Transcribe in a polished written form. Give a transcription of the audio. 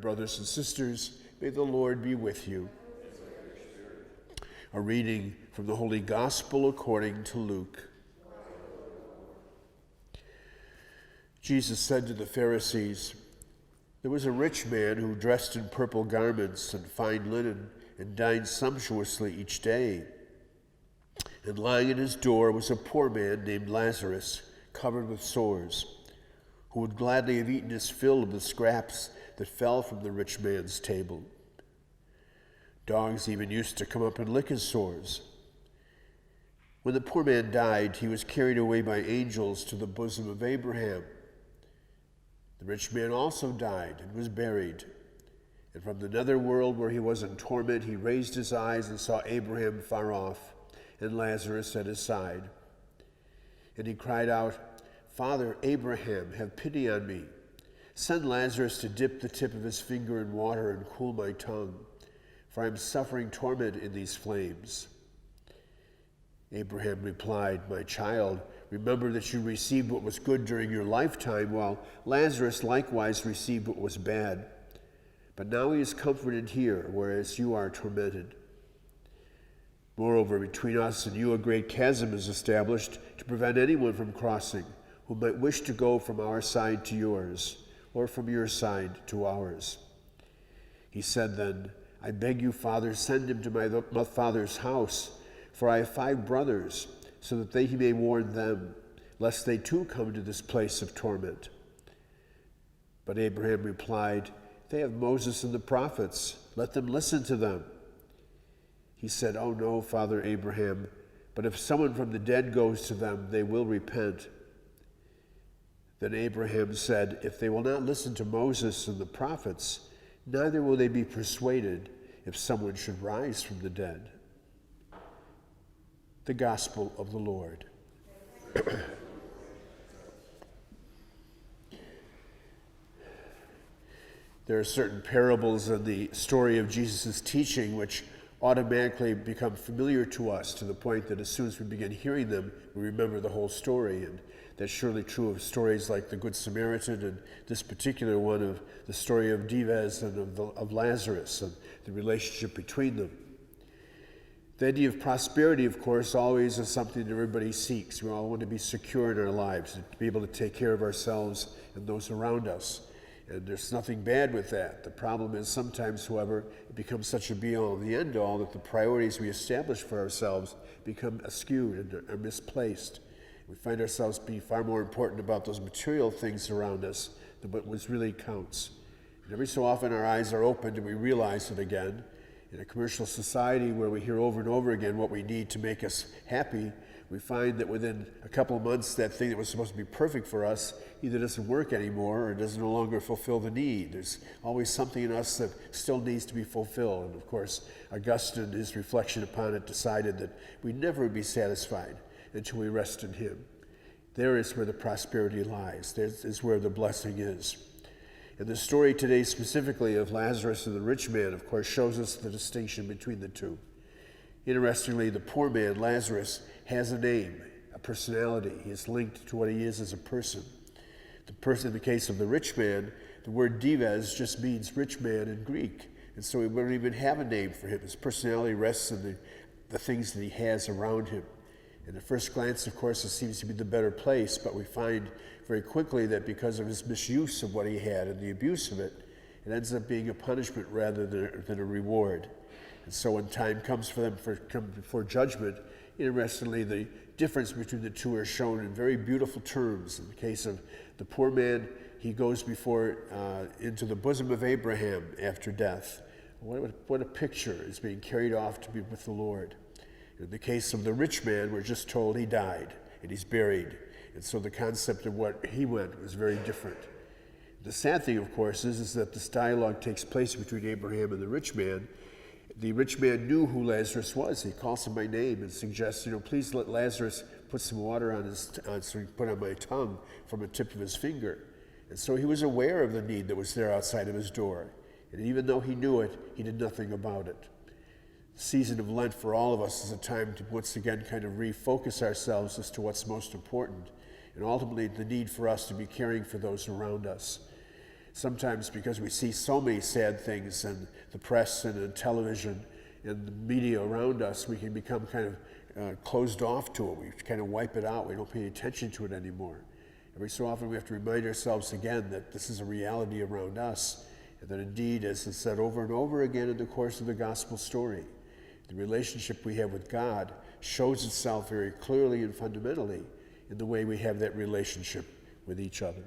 brothers and sisters, may the Lord be with you. A reading from the Holy Gospel according to Luke. Jesus said to the Pharisees, "There was a rich man who dressed in purple garments and fine linen and dined sumptuously each day. And lying at his door was a poor man named Lazarus, covered with sores, who would gladly have eaten his fill of the scraps that fell from the rich man's table. Dogs even used to come up and lick his sores. When the poor man died, he was carried away by angels to the bosom of Abraham. The rich man also died and was buried. And from the nether world where he was in torment, he raised his eyes and saw Abraham far off and Lazarus at his side. And he cried out, 'Father Abraham, have pity on me. Send Lazarus to dip the tip of his finger in water and cool my tongue, for I am suffering torment in these flames.' Abraham replied, 'My child, remember that you received what was good during your lifetime, while Lazarus likewise received what was bad. But now he is comforted here, whereas you are tormented. Moreover, between us and you a great chasm is established to prevent anyone from crossing who might wish to go from our side to yours, or from your side to ours.' He said then, 'I beg you, Father, send him to my father's house, for I have 5 brothers, so that he may warn them, lest they too come to this place of torment.' But Abraham replied, 'They have Moses and the prophets. Let them listen to them.' He said, 'Oh no, Father Abraham, but if someone from the dead goes to them, they will repent.' Then Abraham said, 'If they will not listen to Moses and the prophets, neither will they be persuaded if someone should rise from the dead.'" The Gospel of the Lord. There are certain parables in the story of Jesus' teaching which automatically become familiar to us, to the point that as soon as we begin hearing them, we remember the whole story. And that's surely true of stories like the Good Samaritan, and this particular one of the story of Dives and of Lazarus and the relationship between them. The idea of prosperity, of course, always is something that everybody seeks. We all want to be secure in our lives, to be able to take care of ourselves and those around us. And there's nothing bad with that. The problem is sometimes, however, it becomes such a be-all and the end-all that the priorities we establish for ourselves become askewed and are misplaced. We find ourselves being far more important about those material things around us than what really counts. And every so often our eyes are opened and we realize it again. In a commercial society where we hear over and over again what we need to make us happy, we find that within a couple of months that thing that was supposed to be perfect for us either doesn't work anymore or doesn't no longer fulfill the need. There's always something in us that still needs to be fulfilled. And of course, Augustine, in his reflection upon it, decided that we'd never be satisfied until we rest in him. There is where the prosperity lies. There is where the blessing is. And the story today specifically of Lazarus and the rich man, of course, shows us the distinction between the two. Interestingly, the poor man, Lazarus, has a name, a personality. He is linked to what he is as a person. The person, in the case of the rich man, the word Dives just means rich man in Greek. And so he wouldn't even have a name for him. His personality rests in the things that he has around him. And at first glance, of course, it seems to be the better place, but we find very quickly that because of his misuse of what he had and the abuse of it, it ends up being a punishment rather than a reward. And so when time comes for them to come before judgment, interestingly, the difference between the two are shown in very beautiful terms. In the case of the poor man, he goes into the bosom of Abraham after death. What a picture is being carried off to be with the Lord. In the case of the rich man, we're just told he died and he's buried. And so the concept of what he went was very different. The sad thing, of course, is that this dialogue takes place between Abraham and the rich man. The rich man knew who Lazarus was. He calls him by name and suggests, please let Lazarus put some water on so he can put on my tongue from the tip of his finger. And so he was aware of the need that was there outside of his door. And even though he knew it, he did nothing about it. The season of Lent for all of us is a time to once again kind of refocus ourselves as to what's most important, and ultimately the need for us to be caring for those around us. sometimes because we see so many sad things in the press and in television and the media around us, we can become kind of closed off to it. We kind of wipe it out. We don't pay attention to it anymore. Every so often we have to remind ourselves again that this is a reality around us, and that indeed, as is said over and over again in the course of the gospel story, the relationship we have with God shows itself very clearly and fundamentally in the way we have that relationship with each other.